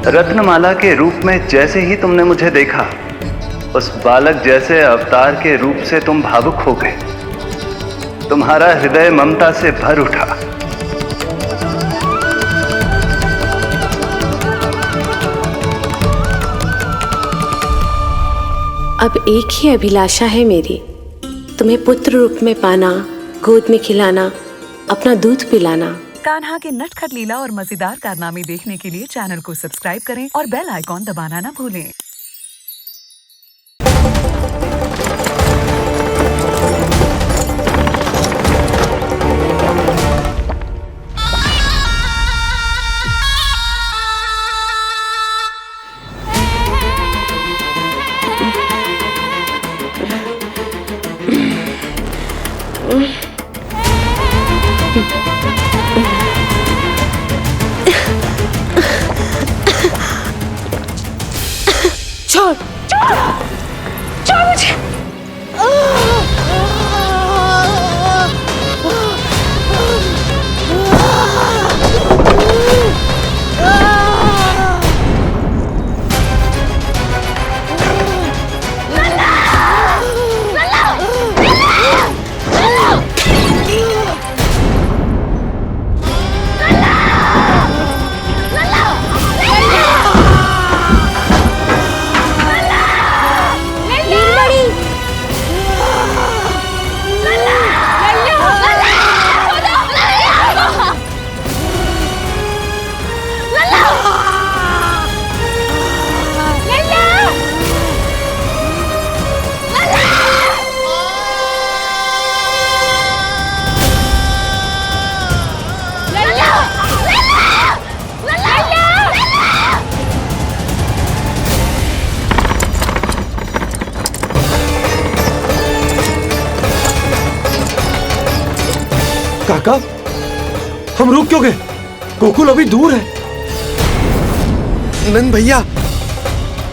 रत्नमाला के रूप में जैसे ही तुमने मुझे देखा, उस बालक जैसे अवतार के रूप से तुम भावुक हो गए। तुम्हारा हृदय ममता से भर उठा। अब एक ही अभिलाषा है मेरी, तुम्हें पुत्र रूप में पाना, गोद में खिलाना, अपना दूध पिलाना। कान्हा के नटखट लीला और मजेदार कारनामे देखने के लिए चैनल को सब्सक्राइब करें और बेल आइकॉन दबाना ना भूलें। छोड़ मुझे। काका, हम रुक क्यों गए? गोकुल अभी दूर है। नंद भैया,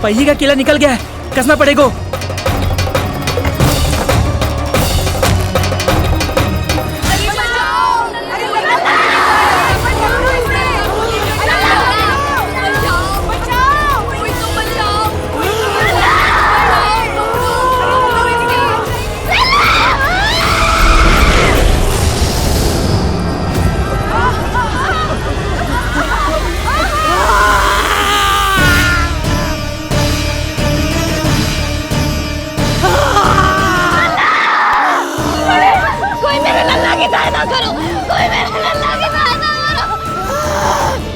पहिए का किला निकल गया है, कसना पड़ेगा।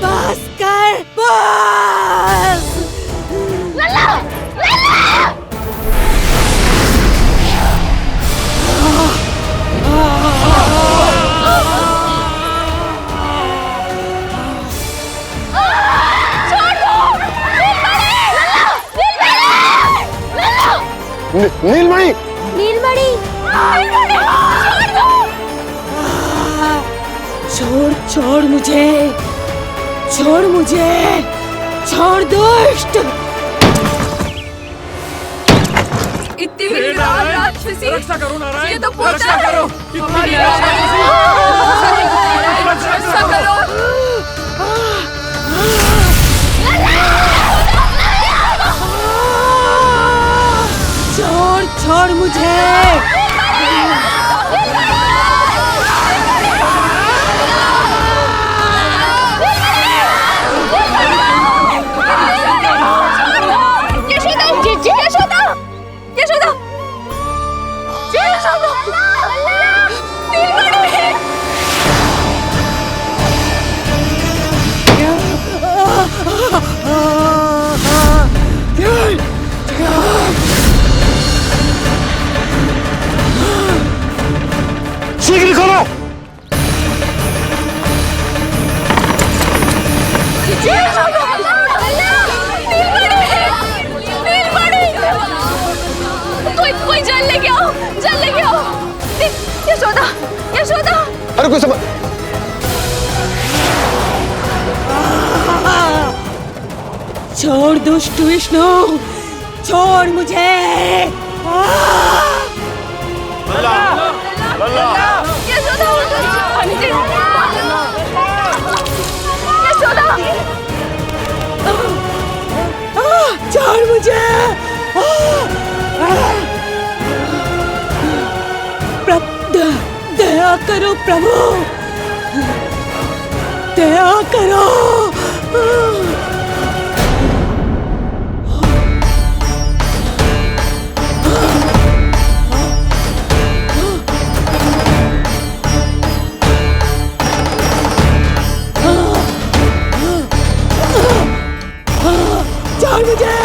बस कर, बस। नीलमणि, नीलमणि, छोड़ मुझे, छोड़ मुझे, छोड़ दुष्ट। इतनी बड़ी राक्षसी, रक्षा करो नारायण, ये तो पोता रक्षा है। करो। हमारी रक्षा करो। छोड़ मुझे। शीघ्र खोलो। कोई जल लेके आओ, जल लेके आओ। यशोदा, यशोदा। अरे कोई समझ। छोड़ दुष्ट विष्णु, छोड़ मुझे। यशोदा, यशोदा। दया करो प्रभु, दया करो। जान मुझे।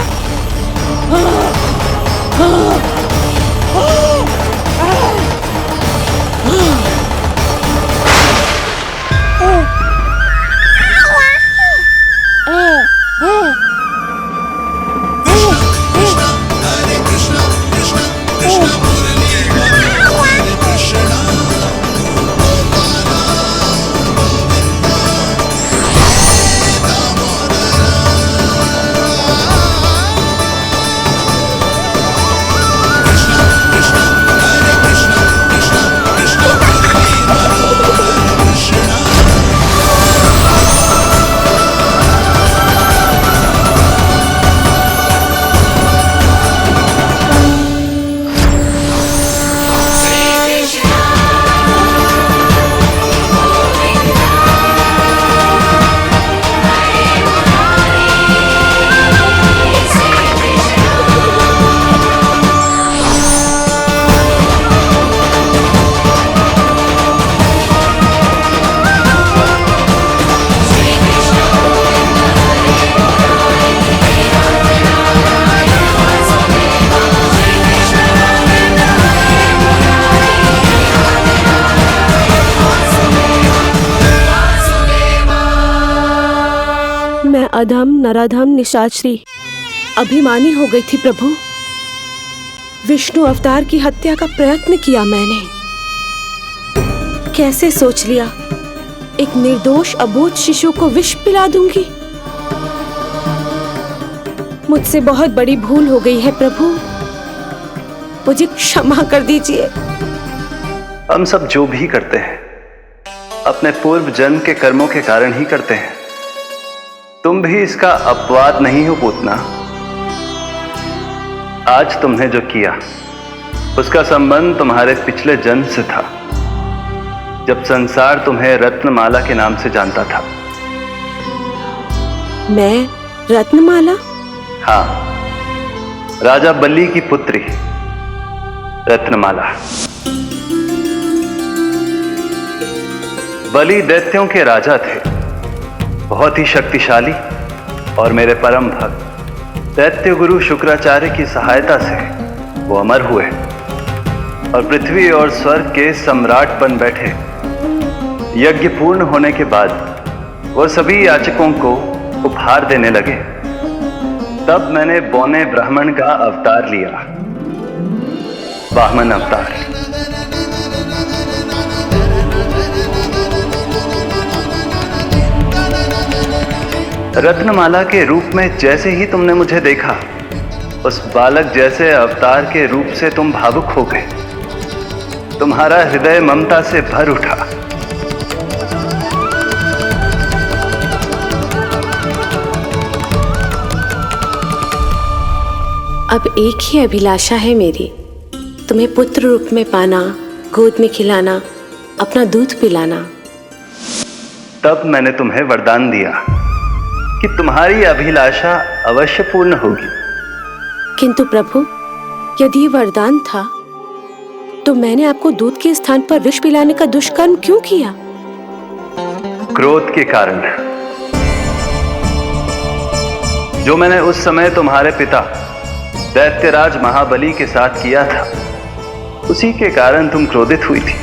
मैं अधम नराधम निशाचरी अभिमानी हो गई थी प्रभु। विष्णु अवतार की हत्या का प्रयत्न किया मैंने। कैसे सोच लिया एक निर्दोष अबोध शिशु को विष पिला दूंगी। मुझसे बहुत बड़ी भूल हो गई है प्रभु, मुझे क्षमा कर दीजिए। हम सब जो भी करते हैं अपने पूर्व जन्म के कर्मों के कारण ही करते हैं। तुम भी इसका अपवाद नहीं हो पूतना। आज तुमने जो किया उसका संबंध तुम्हारे पिछले जन्म से था, जब संसार तुम्हें रत्नमाला के नाम से जानता था। मैं रत्नमाला? हाँ, राजा बलि की पुत्री रत्नमाला। बलि दैत्यों के राजा थे, बहुत ही शक्तिशाली और मेरे परम भक्त। दैत्य गुरु शुक्राचार्य की सहायता से वो अमर हुए और पृथ्वी और स्वर्ग के सम्राट बन बैठे। यज्ञ पूर्ण होने के बाद वो सभी याचकों को उपहार देने लगे। तब मैंने बौने ब्राह्मण का अवतार लिया, वामन अवतार। रत्नमाला के रूप में जैसे ही तुमने मुझे देखा, उस बालक जैसे अवतार के रूप से तुम भावुक हो गए। तुम्हारा हृदय ममता से भर उठा। अब एक ही अभिलाषा है मेरी, तुम्हें पुत्र रूप में पाना, गोद में खिलाना, अपना दूध पिलाना। तब मैंने तुम्हें वरदान दिया कि तुम्हारी अभिलाषा अवश्य पूर्ण होगी। किंतु प्रभु, यदि ये वरदान था तो मैंने आपको दूध के स्थान पर विष पिलाने का दुष्कर्म क्यों किया? क्रोध के कारण, जो मैंने उस समय तुम्हारे पिता दैत्यराज महाबली के साथ किया था, उसी के कारण तुम क्रोधित हुई थी।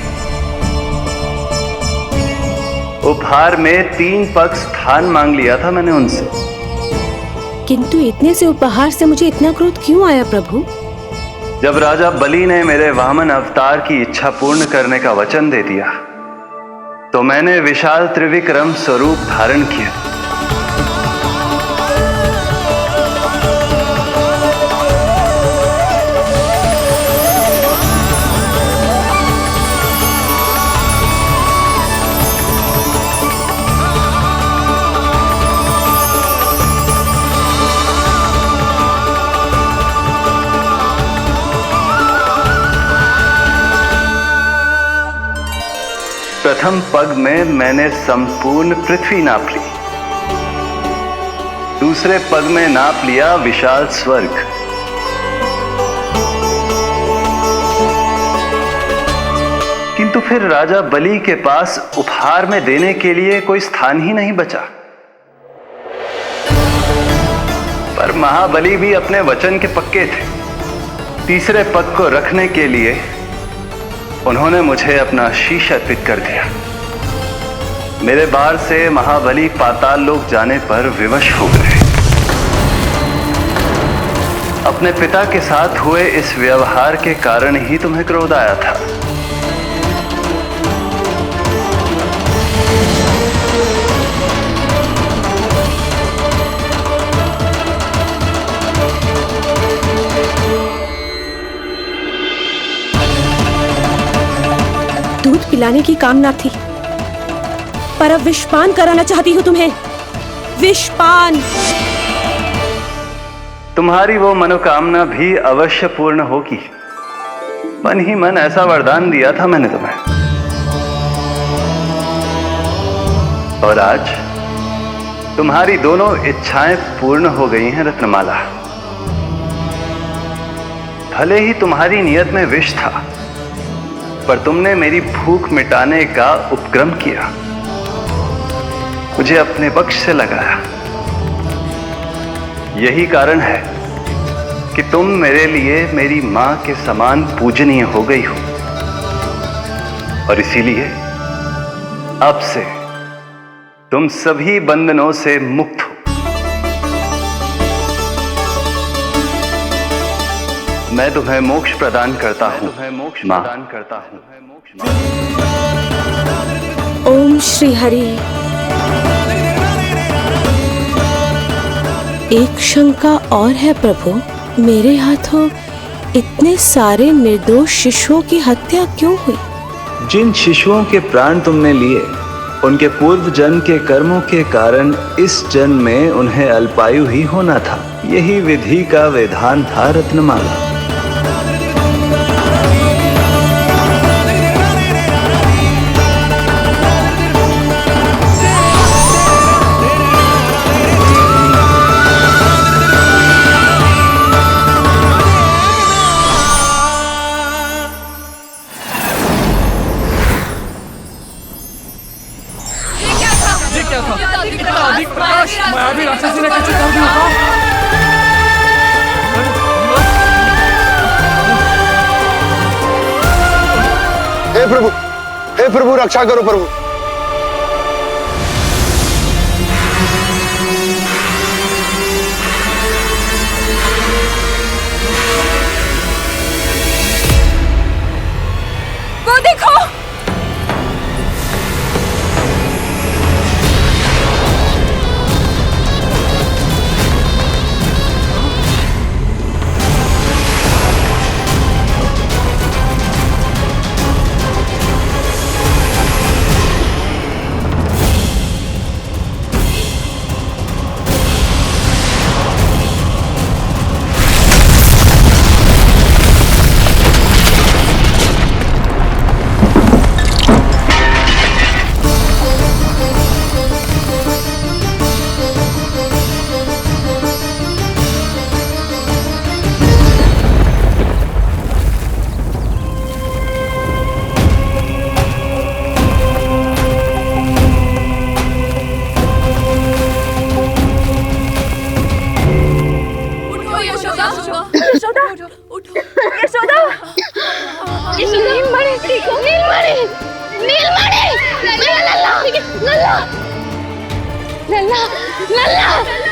उपहार में 3 पग स्थान मांग लिया था मैंने उनसे। किंतु इतने से उपहार से मुझे इतना क्रोध क्यों आया प्रभु? जब राजा बलि ने मेरे वामन अवतार की इच्छा पूर्ण करने का वचन दे दिया, तो मैंने विशाल त्रिविक्रम स्वरूप धारण किया। प्रथम पग में मैंने संपूर्ण पृथ्वी नाप ली, दूसरे पग में नाप लिया विशाल स्वर्ग, किंतु फिर राजा बलि के पास उपहार में देने के लिए कोई स्थान ही नहीं बचा। पर महाबली भी अपने वचन के पक्के थे। तीसरे पग को रखने के लिए उन्होंने मुझे अपना शीश अर्पित कर दिया। मेरे बार से महाबली पाताल लोक जाने पर विवश हो गए। अपने पिता के साथ हुए इस व्यवहार के कारण ही तुम्हें क्रोध आया था। दूध पिलाने की कामना थी, पर अब विषपान कराना चाहती हूँ तुम्हें। विषपान। तुम्हारी वो मनोकामना भी अवश्य पूर्ण होगी। मन ही मन ऐसा वरदान दिया था मैंने तुम्हें। और आज तुम्हारी दोनों इच्छाएं पूर्ण हो गई हैं रत्नमाला। भले ही तुम्हारी नियत में विष था, पर तुमने मेरी भूख मिटाने का उपक्रम किया, मुझे अपने पक्ष से लगाया। यही कारण है कि तुम मेरे लिए मेरी मां के समान पूजनीय हो गई हो। और इसीलिए अब से तुम सभी बंधनों से मुक्त हो। मैं तुम्हें मोक्ष प्रदान करता हूं, मां। ओम श्री हरि। एक शंका और है प्रभु, मेरे हाथों इतने सारे निर्दोष शिशुओं की हत्या क्यों हुई? जिन शिशुओं के प्राण तुमने लिए, उनके पूर्व जन्म के कर्मों के कारण इस जन्म में उन्हें अल्पायु ही होना था। यही विधि का विधान था रत्नमाला। मैं अभी राक्षसी ने कैसे कर दिया? हे प्रभु रक्षा करो प्रभु। वो देखो,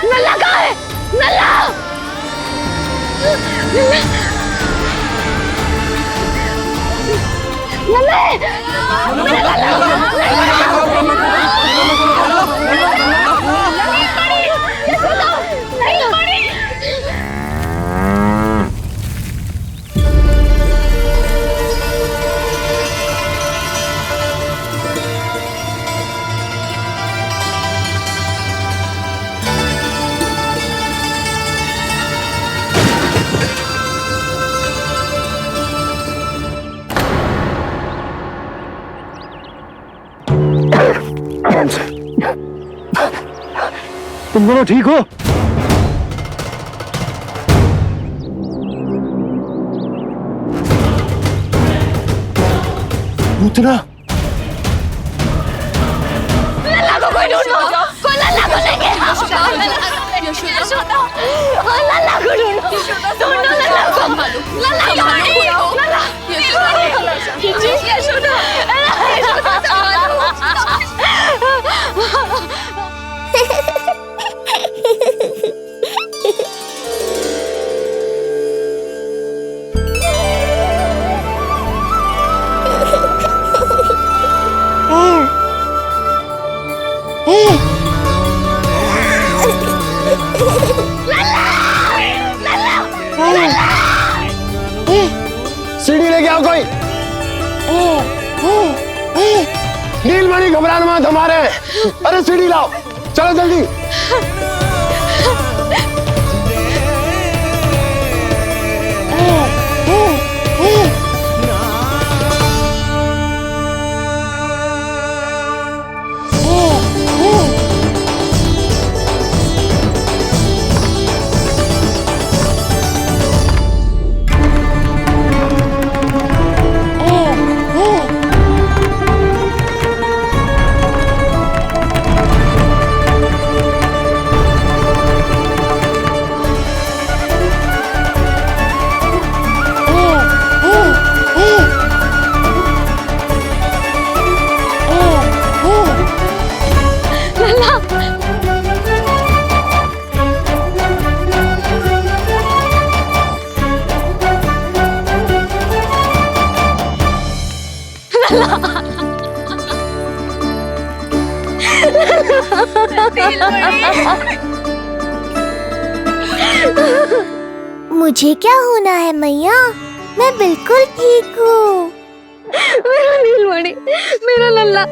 नल्ला कहाँ है? नल्ला! तुम दोनों ठीक हो? पूतना, लल्ला को कोई ढूंढो, कोई लल्ला को लेके आओ। यशोदा, लल्ला को ढूंढो, ढूंढो लल्ला को। लल्ला यशोदा, सीढ़ी लेके आओ कोई। नीलमणि घबराना मत, हमारे हैं। अरे सीढ़ी लाओ, चलो जल्दी। मुझे क्या होना है मैया, मैं बिल्कुल ठीक हूँ। मेरा नीलमणि, मेरा लल्ला,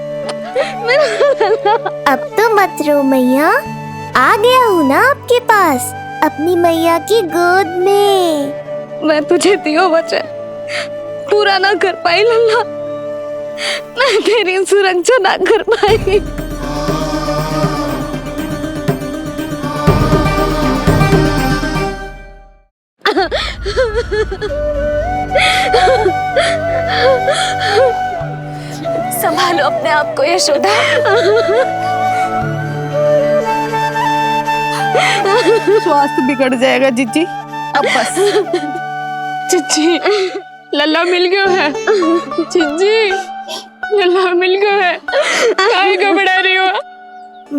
मेरा लल्ला। अब तो मत रो मैया, आ गया हूँ ना आपके पास, अपनी मैया की गोद में। मैं तुझे दियो वचन पूरा ना कर पाई लल्ला, मैं तेरी सुरक्षा ना कर पाई। संभालो अपने आप को यशोदा। स्वास्थ्य बिगड़ जाएगा जीजी, अब बस। चिच्ची, लल्ला मिल गया है। चिच्ची, लल्ला मिल गया है। काहे घबरा रही हो?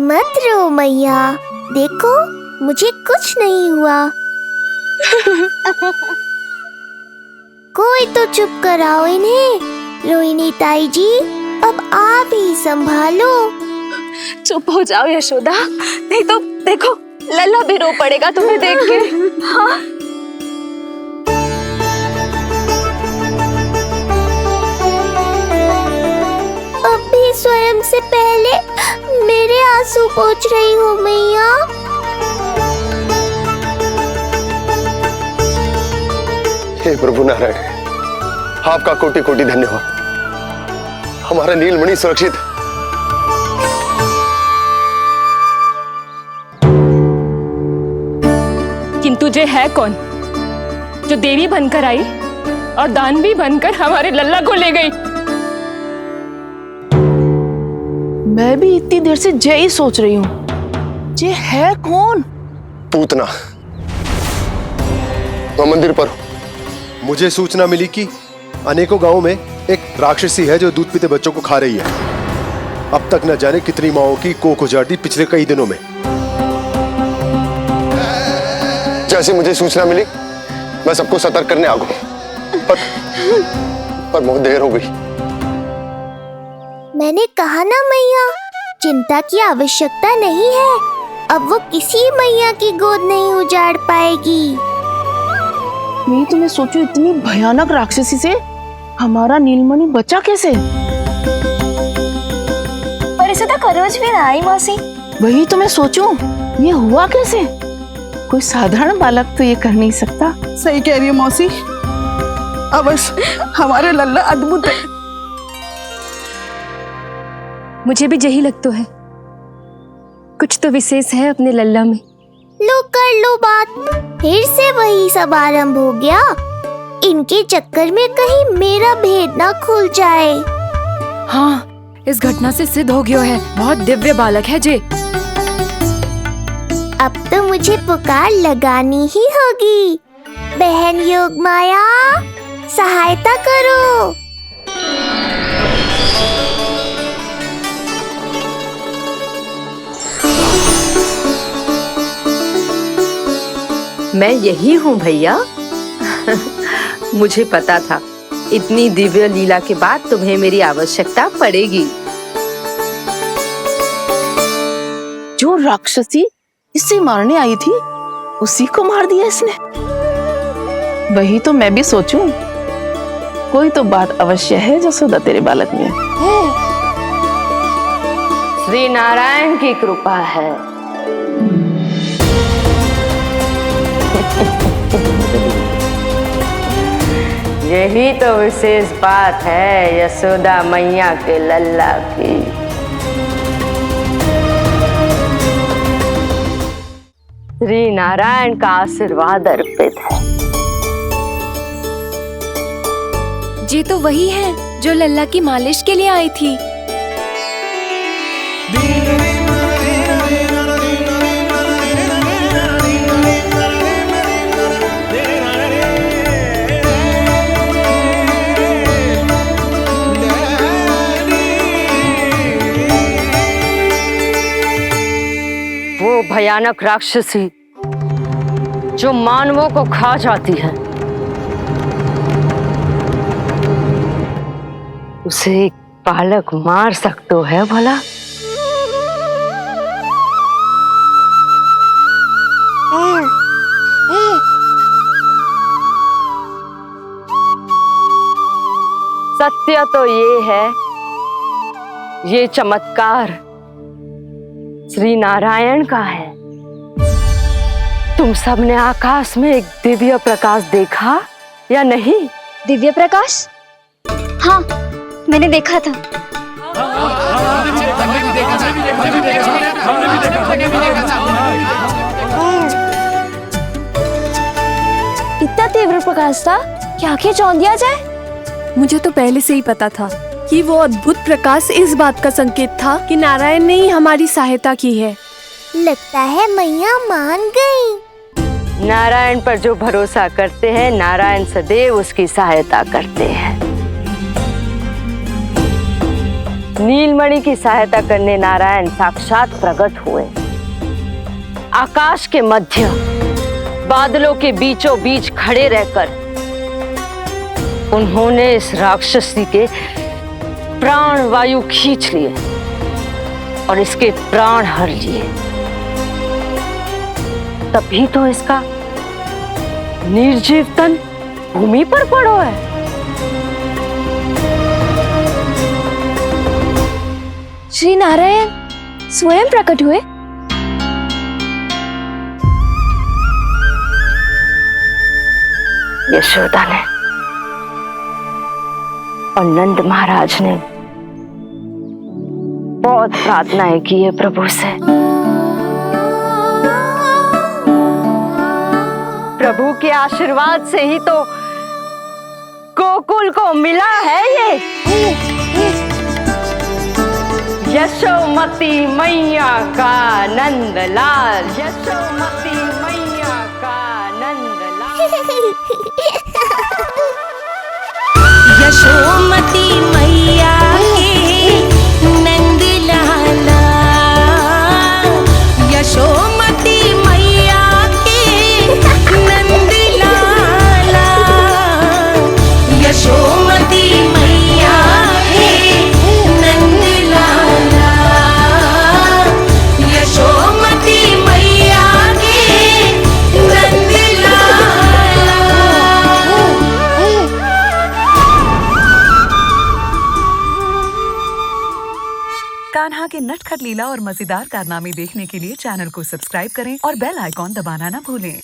मत रो मैया, देखो मुझे कुछ नहीं हुआ। कोई तो चुप कराओ इन्हें। रोहिणी ताई जी, अब आप ही संभालो। चुप हो जाओ यशोदा, नहीं तो देखो लल्ला भी रो पड़ेगा तुम्हें देख के। हाँ? अब भी स्वयं से पहले मेरे आंसू पोंछ रही हो मैया। हे प्रभु नारायण, आपका कोटि कोटि धन्यवाद। हमारा नीलमणि सुरक्षित है। किंतु जे है कौन जो देवी बनकर आई और दानवी बनकर हमारे लल्ला को ले गई? मैं भी इतनी देर से जय ही सोच रही हूँ, जे है कौन? पूतना, मैं मंदिर पर हूँ। मुझे सूचना मिली कि अनेकों गांवों में एक राक्षसी है जो दूध पीते बच्चों को खा रही है। अब तक न जाने कितनी माओं की कोख उजाड़ दी पिछले कई दिनों में। जैसे मुझे सूचना मिली मैं सबको सतर्क करने आ गया, पर बहुत देर हो गई। मैंने कहा ना मैया, चिंता की आवश्यकता नहीं है। अब वो किसी मैया की गोद नहीं उजाड़ पाएगी। मैं तो मैं सोचूं, इतनी भयानक राक्षसी से हमारा नीलमणि बचा कैसे? पर इसे तो करोज भी ना आई मौसी। वही तो मैं सोचूं, ये हुआ कैसे? कोई साधारण बालक तो ये कर नहीं सकता। सही कह रही है मौसी, अवश्य हमारे लल्ला अद्भुत है। मुझे भी यही लगता है, कुछ कुछ तो विशेष है अपने लल्ला में। लो कर लो बात, फिर से वही सब आरंभ हो गया। इनके चक्कर में कहीं मेरा भेद ना खुल जाए। हाँ, इस घटना से सिद्ध हो गया है बहुत दिव्य बालक है जे। अब तो मुझे पुकार लगानी ही होगी। बहन योगमाया, सहायता करो। मैं यही हूँ भैया। मुझे पता था इतनी दिव्य लीला के बाद तुम्हें मेरी आवश्यकता पड़ेगी। जो राक्षसी इसे मारने आई थी उसी को मार दिया इसने। वही तो मैं भी सोचूं, कोई तो बात अवश्य है जसोदा तेरे बालक में। श्री नारायण की कृपा है। यही तो विशेष बात है यशोदा मैया के लल्ला की। श्री नारायण का आशीर्वाद अर्पित है। जी तो वही है जो लल्ला की मालिश के लिए आई थी। वो भयानक राक्षसी जो मानवों को खा जाती है, उसे एक बालक मार सकते है भला? सत्य तो ये है, ये चमत्कार श्री नारायण का है। तुम सबने आकाश में एक दिव्य प्रकाश देखा या नहीं? दिव्य प्रकाश? हाँ, मैंने देखा था। इतना तीव्र प्रकाश था कि आंखें चौंधिया जाए। मुझे तो पहले से ही पता था कि वो अद्भुत प्रकाश इस बात का संकेत था कि नारायण ने ही हमारी सहायता की है। लगता है मैया मान गई। नारायण पर जो भरोसा करते हैं, नारायण सदैव उसकी सहायता करते हैं। नीलमणि की सहायता करने नारायण साक्षात प्रकट हुए। आकाश के मध्य बादलों के बीचों बीच खड़े रहकर उन्होंने इस राक्षसी के प्राण वायु खींच लिए और इसके प्राण हर लिए। तभी तो इसका निर्जीव तन भूमि पर पड़ो है। श्री नारायण स्वयं प्रकट हुए। यशोदा ने और नंद महाराज ने बहुत प्रार्थनाएं की है प्रभु से। प्रभु के आशीर्वाद से ही तो गोकुल को मिला है ये। यशोमती मैया का नंदलाल, यशोमती मैया का नंदलाल। यशोमती मैया के नंद लाला, यशोमती मैया के नंद लाला, यशोमती मैया के नंद लाला, यशोमती मैया के नंद लाला। कान्हा के नटखट लीला और मजेदार कारनामे देखने के लिए चैनल को सब्सक्राइब करें और बेल आइकॉन दबाना ना भूलें।